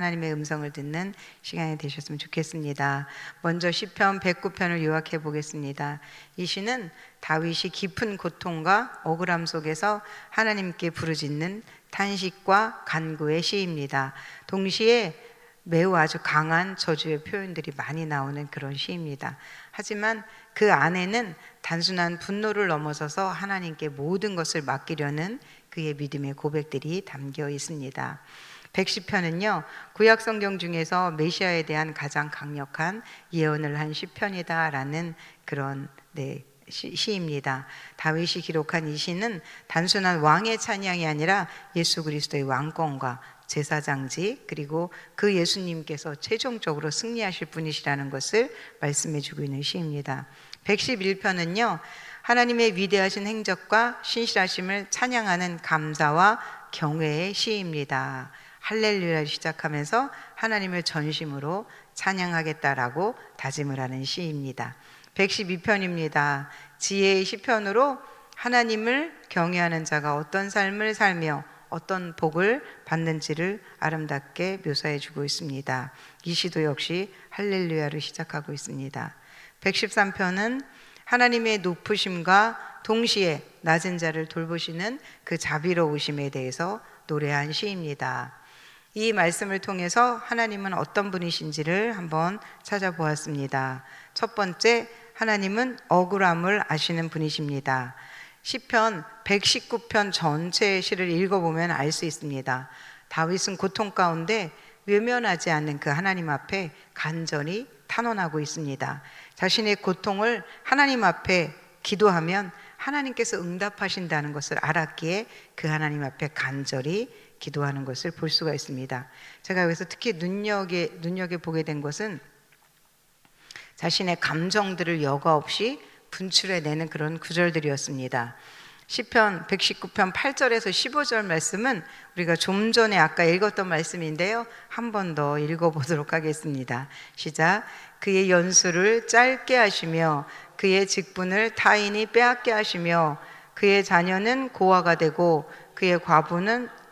하나님의 음성을 듣는 시간이 되셨으면 좋겠습니다. 먼저 시편 109편을 요약해 보겠습니다. 이 시는 다윗이 깊은 고통과 억울함 속에서 하나님께 부르짖는 탄식과 간구의 시입니다. 동시에 매우 아주 강한 저주의 표현들이 많이 나오는 그런 시입니다. 하지만 그 안에는 단순한 분노를 넘어서서 하나님께 모든 것을 맡기려는 그의 믿음의 고백들이 담겨 있습니다. 110편은요 구약 성경 중에서 메시아에 대한 가장 강력한 예언을 한 시편이다라는 그런 시입니다. 다윗이 기록한 이 시는 단순한 왕의 찬양이 아니라 예수 그리스도의 왕권과 제사장직, 그리고 그 예수님께서 최종적으로 승리하실 분이시라는 것을 말씀해 주고 있는 시입니다. 111편은요 하나님의 위대하신 행적과 신실하심을 찬양하는 감사와 경외의 시입니다. 할렐루야를 시작하면서 하나님을 전심으로 찬양하겠다라고 다짐을 하는 시입니다. 112편입니다. 지혜의 시편으로 하나님을 경외하는 자가 어떤 삶을 살며 어떤 복을 받는지를 아름답게 묘사해 주고 있습니다. 이 시도 역시 할렐루야를 시작하고 있습니다. 113편은 하나님의 높으심과 동시에 낮은 자를 돌보시는 그 자비로우심에 대해서 노래한 시입니다. 이 말씀을 통해서 하나님은 어떤 분이신지를 한번 찾아보았습니다. 첫 번째, 하나님은 억울함을 아시는 분이십니다. 시편 119편 전체의 시를 읽어보면 알 수 있습니다. 다윗은 고통 가운데 외면하지 않는 그 하나님 앞에 간절히 탄원하고 있습니다. 자신의 고통을 하나님 앞에 기도하면 하나님께서 응답하신다는 것을 알았기에 그 하나님 앞에 간절히 기도하는 것을 볼 수가 있습니다. 제가 여기서 특히 눈여겨보게 된 것은 자신의 감정들을 여과 없이 분출해내는 그런 구절들이었습니다. 시편 119편 8절에서 15절 말씀은 우리가 좀 전에 아까 읽었던 말씀인데요, 한 번 더 읽어보도록 하겠습니다. 시작. 그의 연수를 짧게 하시며 그의 직분을 타인이 빼앗게 하시며 그의 자녀는 고아가 되고 그의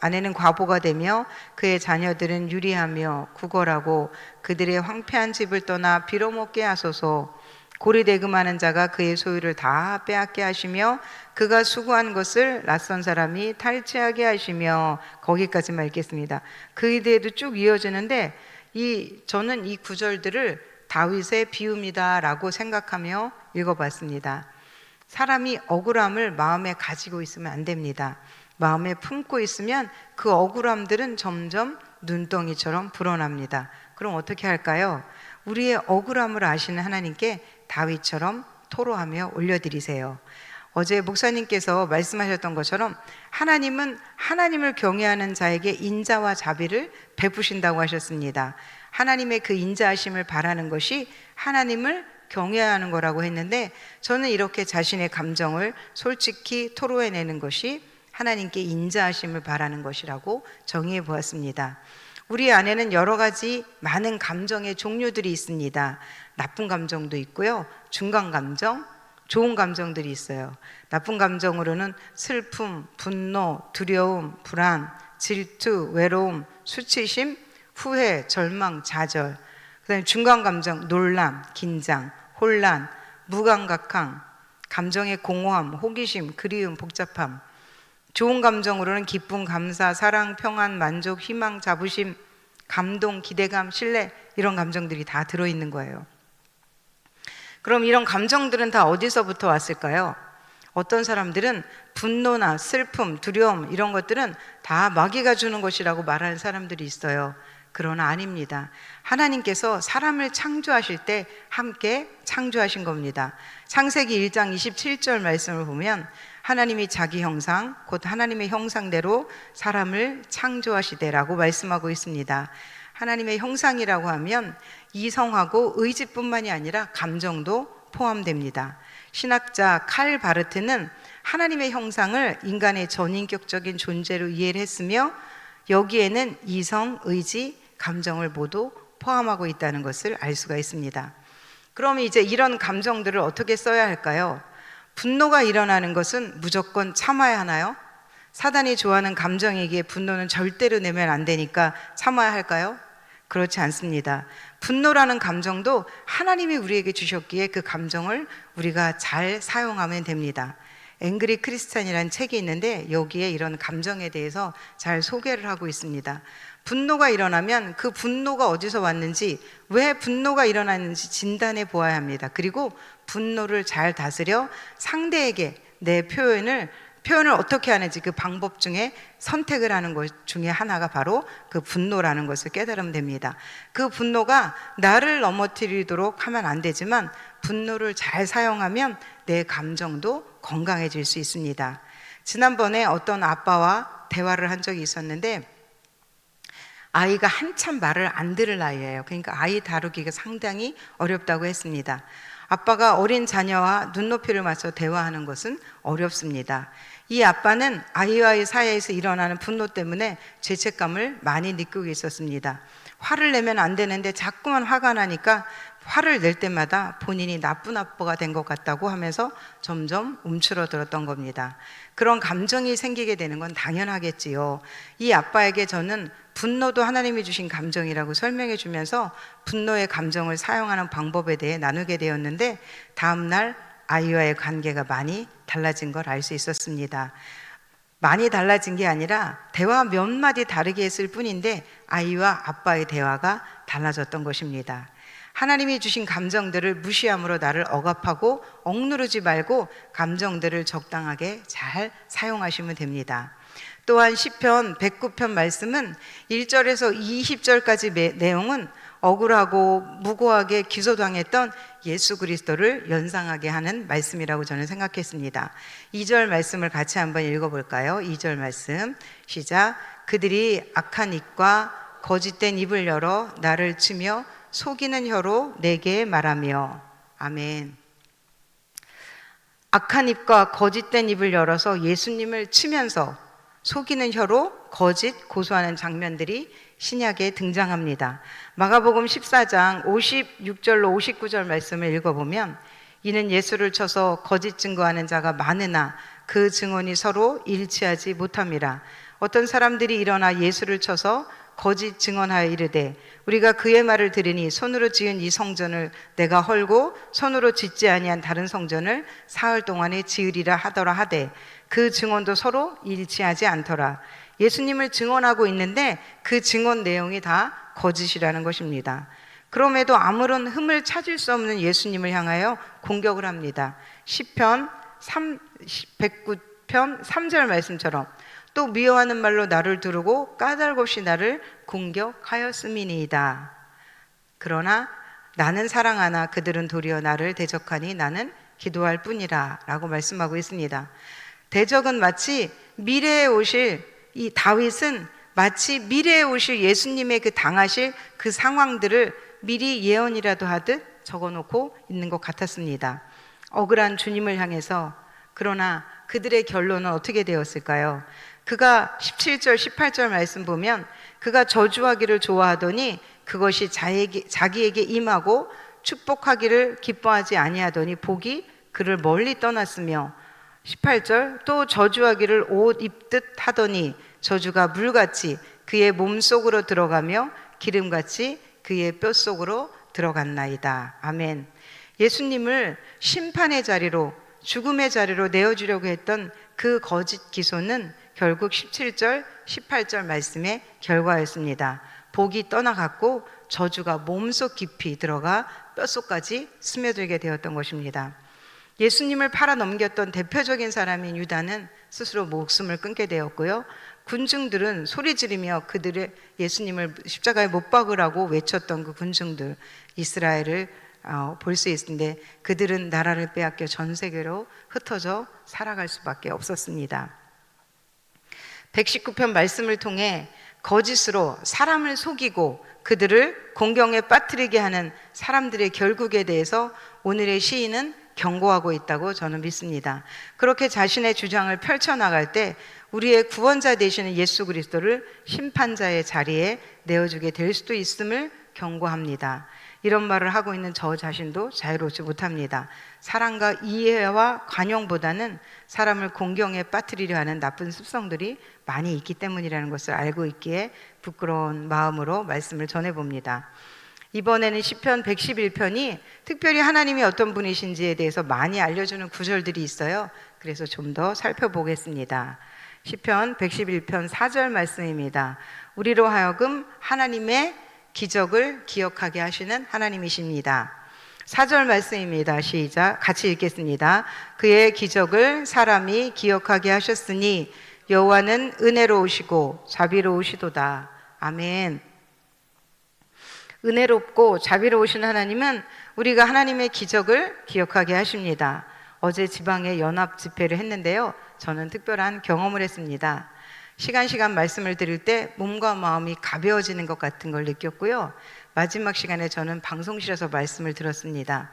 아내는 과부가 되며 그의 자녀들은 유리하며 구걸하고 그들의 황폐한 집을 떠나 빌어먹게 하소서. 고리대금하는 자가 그의 소유를 다 빼앗게 하시며 그가 수고한 것을 낯선 사람이 탈취하게 하시며, 거기까지만 읽겠습니다. 그 뒤에도 쭉 이어지는데 저는 이 구절들을 다윗의 비유입니다라고 생각하며 읽어봤습니다. 사람이 억울함을 마음에 가지고 있으면 안 됩니다. 마음에 품고 있으면 그 억울함들은 점점 눈덩이처럼 불어납니다. 그럼 어떻게 할까요? 우리의 억울함을 아시는 하나님께 다윗처럼 토로하며 올려드리세요. 어제 목사님께서 말씀하셨던 것처럼 하나님은 하나님을 경외하는 자에게 인자와 자비를 베푸신다고 하셨습니다. 하나님의 그 인자하심을 바라는 것이 하나님을 경외하는 거라고 했는데, 저는 이렇게 자신의 감정을 솔직히 토로해내는 것이 하나님께 인자하심을 바라는 것이라고 정의해 보았습니다. 우리 안에는 여러 가지 많은 감정의 종류들이 있습니다. 나쁜 감정도 있고요, 중간 감정, 좋은 감정들이 있어요. 나쁜 감정으로는 슬픔, 분노, 두려움, 불안, 질투, 외로움, 수치심, 후회, 절망, 좌절. 그다음에 중간 감정, 놀람, 긴장, 혼란, 무감각함, 감정의 공허함, 호기심, 그리움, 복잡함. 좋은 감정으로는 기쁨, 감사, 사랑, 평안, 만족, 희망, 자부심, 감동, 기대감, 신뢰, 이런 감정들이 다 들어있는 거예요. 그럼 이런 감정들은 다 어디서부터 왔을까요? 어떤 사람들은 분노나 슬픔, 두려움, 이런 것들은 다 마귀가 주는 것이라고 말하는 사람들이 있어요. 그러나 아닙니다. 하나님께서 사람을 창조하실 때 함께 창조하신 겁니다. 창세기 1장 27절 말씀을 보면 하나님이 자기 형상, 곧 하나님의 형상대로 사람을 창조하시되라고 말씀하고 있습니다. 하나님의 형상이라고 하면 이성하고 의지뿐만이 아니라 감정도 포함됩니다. 신학자 칼 바르트는 하나님의 형상을 인간의 전인격적인 존재로 이해를 했으며, 여기에는 이성, 의지, 감정을 모두 포함하고 있다는 것을 알 수가 있습니다. 그럼 이제 이런 감정들을 어떻게 써야 할까요? 분노가 일어나는 것은 무조건 참아야 하나요? 사단이 좋아하는 감정이기에 분노는 절대로 내면 안 되니까 참아야 할까요? 그렇지 않습니다. 분노라는 감정도 하나님이 우리에게 주셨기에 그 감정을 우리가 잘 사용하면 됩니다. 앵그리 크리스찬이라는 책이 있는데 여기에 이런 감정에 대해서 잘 소개를 하고 있습니다. 분노가 일어나면 그 분노가 어디서 왔는지, 왜 분노가 일어났는지 진단해 보아야 합니다. 그리고 분노를 잘 다스려 상대에게 내 표현을 어떻게 하는지 그 방법 중에 선택을 하는 것 중에 하나가 바로 그 분노라는 것을 깨달으면 됩니다. 그 분노가 나를 넘어뜨리도록 하면 안 되지만 분노를 잘 사용하면 내 감정도 건강해질 수 있습니다. 지난번에 어떤 아빠와 대화를 한 적이 있었는데 아이가 한참 말을 안 들을 나이예요. 그러니까 아이 다루기가 상당히 어렵다고 했습니다. 아빠가 어린 자녀와 눈높이를 맞춰 대화하는 것은 어렵습니다. 이 아빠는 아이와의 사이에서 일어나는 분노 때문에 죄책감을 많이 느끼고 있었습니다. 화를 내면 안 되는데 자꾸만 화가 나니까 화를 낼 때마다 본인이 나쁜 아빠가 된 것 같다고 하면서 점점 움츠러들었던 겁니다. 그런 감정이 생기게 되는 건 당연하겠지요. 이 아빠에게 저는 분노도 하나님이 주신 감정이라고 설명해 주면서 분노의 감정을 사용하는 방법에 대해 나누게 되었는데 다음날 아이와의 관계가 많이 달라진 걸 알 수 있었습니다. 많이 달라진 게 아니라 대화 몇 마디 다르게 했을 뿐인데 아이와 아빠의 대화가 달라졌던 것입니다. 하나님이 주신 감정들을 무시함으로 나를 억압하고 억누르지 말고 감정들을 적당하게 잘 사용하시면 됩니다. 또한 시편 109편 말씀은 1절에서 20절까지 내용은 억울하고 무고하게 기소당했던 예수 그리스도를 연상하게 하는 말씀이라고 저는 생각했습니다. 2절 말씀을 같이 한번 읽어볼까요? 2절 말씀 시작. 그들이 악한 입과 거짓된 입을 열어 나를 치며 속이는 혀로 내게 말하며. 아멘. 악한 입과 거짓된 입을 열어서 예수님을 치면서 속이는 혀로 거짓 고소하는 장면들이 신약에 등장합니다. 마가복음 14장 56절로 59절 말씀을 읽어보면 이는 예수를 쳐서 거짓 증거하는 자가 많으나 그 증언이 서로 일치하지 못함이라. 어떤 사람들이 일어나 예수를 쳐서 거짓 증언하여 이르되 우리가 그의 말을 들으니 손으로 지은 이 성전을 내가 헐고 손으로 짓지 아니한 다른 성전을 사흘 동안에 지으리라 하더라 하되 그 증언도 서로 일치하지 않더라. 예수님을 증언하고 있는데 그 증언 내용이 다 거짓이라는 것입니다. 그럼에도 아무런 흠을 찾을 수 없는 예수님을 향하여 공격을 합니다. 시편 109편 3절 말씀처럼 또 미워하는 말로 나를 두르고 까닭없이 나를 공격하였음이니이다. 그러나 나는 사랑하나 그들은 도리어 나를 대적하니 나는 기도할 뿐이라 라고 말씀하고 있습니다. 대적은 마치 미래에 오실 이 다윗은 마치 미래에 오실 예수님의 그 당하실 그 상황들을 미리 예언이라도 하듯 적어놓고 있는 것 같았습니다. 억울한 주님을 향해서. 그러나 그들의 결론은 어떻게 되었을까요? 그가 17절 18절 말씀 보면 그가 저주하기를 좋아하더니 그것이 자기에게 임하고 축복하기를 기뻐하지 아니하더니 복이 그를 멀리 떠났으며 18절 또 저주하기를 옷 입듯 하더니 저주가 물같이 그의 몸속으로 들어가며 기름같이 그의 뼛속으로 들어갔나이다. 아멘. 예수님을 심판의 자리로 죽음의 자리로 내어주려고 했던 그 거짓 기소는 결국 17절 18절 말씀의 결과였습니다. 복이 떠나갔고 저주가 몸속 깊이 들어가 뼛속까지 스며들게 되었던 것입니다. 예수님을 팔아 넘겼던 대표적인 사람인 유다는 스스로 목숨을 끊게 되었고요. 군중들은 소리 지르며 그들의 예수님을 십자가에 못 박으라고 외쳤던 그 군중들, 이스라엘을 볼 수 있는데 그들은 나라를 빼앗겨 전 세계로 흩어져 살아갈 수밖에 없었습니다. 119편 말씀을 통해 거짓으로 사람을 속이고 그들을 공경에 빠뜨리게 하는 사람들의 결국에 대해서 오늘의 시인은 경고하고 있다고 저는 믿습니다. 그렇게 자신의 주장을 펼쳐나갈 때 우리의 구원자 되시는 예수 그리스도를 심판자의 자리에 내어주게 될 수도 있음을 경고합니다. 이런 말을 하고 있는 저 자신도 자유롭지 못합니다. 사랑과 이해와 관용보다는 사람을 공경에 빠뜨리려 하는 나쁜 습성들이 많이 있기 때문이라는 것을 알고 있기에 부끄러운 마음으로 말씀을 전해봅니다. 이번에는 시편 111편이 특별히 하나님이 어떤 분이신지에 대해서 많이 알려주는 구절들이 있어요. 그래서 좀 더 살펴보겠습니다. 시편 111편 4절 말씀입니다. 우리로 하여금 하나님의 기적을 기억하게 하시는 하나님이십니다. 4절 말씀입니다. 시작. 같이 읽겠습니다. 그의 기적을 사람이 기억하게 하셨으니 여호와는 은혜로우시고 자비로우시도다. 아멘. 은혜롭고 자비로우신 하나님은 우리가 하나님의 기적을 기억하게 하십니다. 어제 지방에 연합 집회를 했는데요. 저는 특별한 경험을 했습니다. 시간 말씀을 드릴 때 몸과 마음이 가벼워지는 것 같은 걸 느꼈고요. 마지막 시간에 저는 방송실에서 말씀을 들었습니다.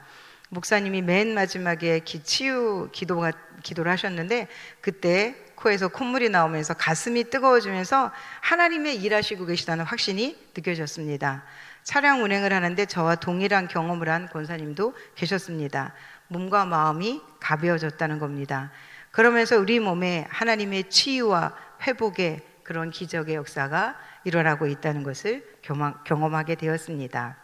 목사님이 맨 마지막에 치유 기도를 하셨는데 그때 코에서 콧물이 나오면서 가슴이 뜨거워지면서 하나님의 일하시고 계시다는 확신이 느껴졌습니다. 차량 운행을 하는데 저와 동일한 경험을 한 권사님도 계셨습니다. 몸과 마음이 가벼워졌다는 겁니다. 그러면서 우리 몸에 하나님의 치유와 회복의 그런 기적의 역사가 일어나고 있다는 것을 경험하게 되었습니다.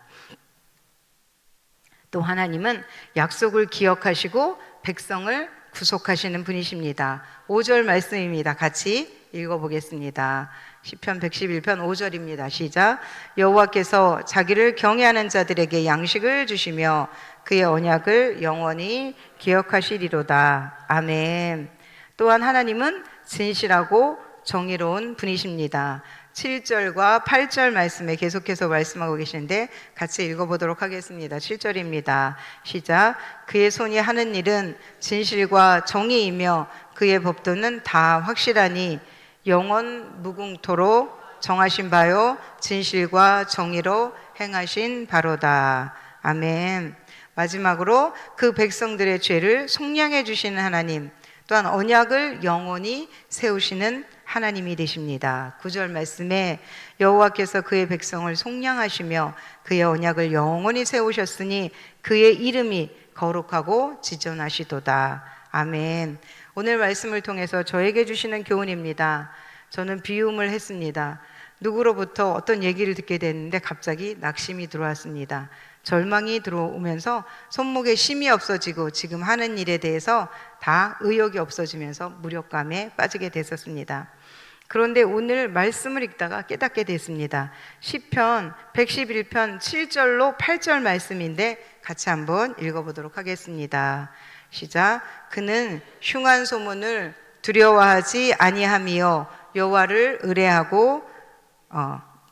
또 하나님은 약속을 기억하시고 백성을 구속하시는 분이십니다. 5절 말씀입니다. 같이 읽어보겠습니다. 시편 111편 5절입니다. 시작. 여호와께서 자기를 경외하는 자들에게 양식을 주시며 그의 언약을 영원히 기억하시리로다. 아멘. 또한 하나님은 진실하고 정의로운 분이십니다. 7절과 8절 말씀에 계속해서 말씀하고 계시는데 같이 읽어보도록 하겠습니다. 7절입니다. 시작. 그의 손이 하는 일은 진실과 정의이며 그의 법도는 다 확실하니 영원 무궁토로 정하신 바요 진실과 정의로 행하신 바로다. 아멘. 마지막으로 그 백성들의 죄를 속량해 주시는 하나님, 또한 언약을 영원히 세우시는 하나님이 되십니다. 9절 말씀에 여호와께서 그의 백성을 속량하시며 그의 언약을 영원히 세우셨으니 그의 이름이 거룩하고 지존하시도다. 아멘. 오늘 말씀을 통해서 저에게 주시는 교훈입니다. 저는 비움을 했습니다. 누구로부터 어떤 얘기를 듣게 됐는데 갑자기 낙심이 들어왔습니다. 절망이 들어오면서 손목에 힘이 없어지고 지금 하는 일에 대해서 다 의욕이 없어지면서 무력감에 빠지게 됐었습니다. 그런데 오늘 말씀을 읽다가 깨닫게 됐습니다. 시편 111편 7절로 8절 말씀인데 같이 한번 읽어보도록 하겠습니다. 시작. 그는 흉한 소문을 두려워하지 아니하며 여호와를 의뢰하고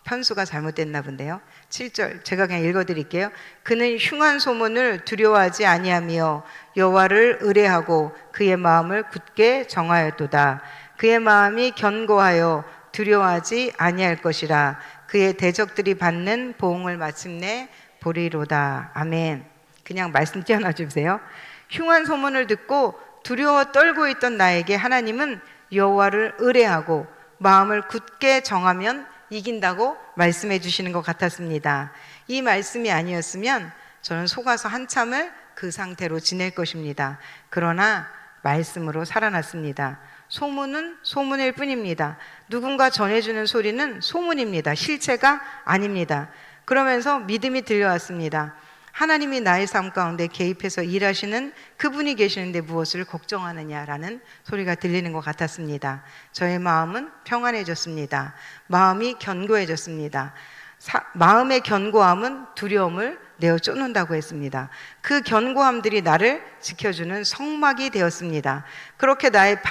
편수가 잘못됐나 본데요. 7절 제가 그냥 읽어드릴게요. 그는 흉한 소문을 두려워하지 아니하며 여호와를 의뢰하고 그의 마음을 굳게 정하였도다. 그의 마음이 견고하여 두려워하지 아니할 것이라. 그의 대적들이 받는 보응을 마침내 보리로다. 아멘. 그냥 말씀 띄어놔 주세요. 흉한 소문을 듣고 두려워 떨고 있던 나에게 하나님은 여호와를 의뢰하고 마음을 굳게 정하면 이긴다고 말씀해 주시는 것 같았습니다. 이 말씀이 아니었으면 저는 속아서 한참을 그 상태로 지낼 것입니다. 그러나 말씀으로 살아났습니다. 소문은 소문일 뿐입니다. 누군가 전해주는 소리는 소문입니다. 실체가 아닙니다. 그러면서 믿음이 들려왔습니다. 하나님이 나의 삶 가운데 개입해서 일하시는 그분이 계시는데 무엇을 걱정하느냐라는 소리가 들리는 것 같았습니다. 저의 마음은 평안해졌습니다. 마음이 견고해졌습니다. 마음의 견고함은 두려움을 내어 쫓는다고 했습니다. 그 견고함들이 나를 지켜주는 성막이 되었습니다. 그렇게 나의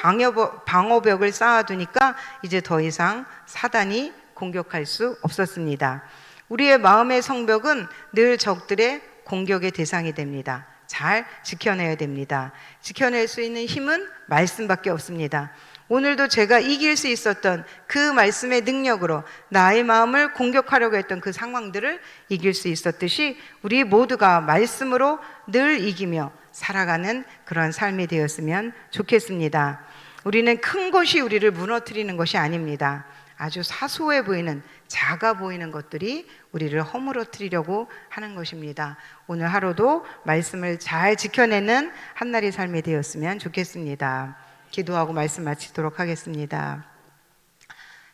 방어벽을 쌓아두니까 이제 더 이상 사단이 공격할 수 없었습니다. 우리의 마음의 성벽은 늘 적들의 공격의 대상이 됩니다. 잘 지켜내야 됩니다. 지켜낼 수 있는 힘은 말씀밖에 없습니다. 오늘도 제가 이길 수 있었던 그 말씀의 능력으로 나의 마음을 공격하려고 했던 그 상황들을 이길 수 있었듯이 우리 모두가 말씀으로 늘 이기며 살아가는 그런 삶이 되었으면 좋겠습니다. 우리는 큰 것이 우리를 무너뜨리는 것이 아닙니다. 아주 사소해 보이는, 작아 보이는 것들이 우리를 허물어뜨리려고 하는 것입니다. 오늘 하루도 말씀을 잘 지켜내는 한날의 삶이 되었으면 좋겠습니다. 기도하고 말씀 마치도록 하겠습니다.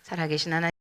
살아계신 하나님,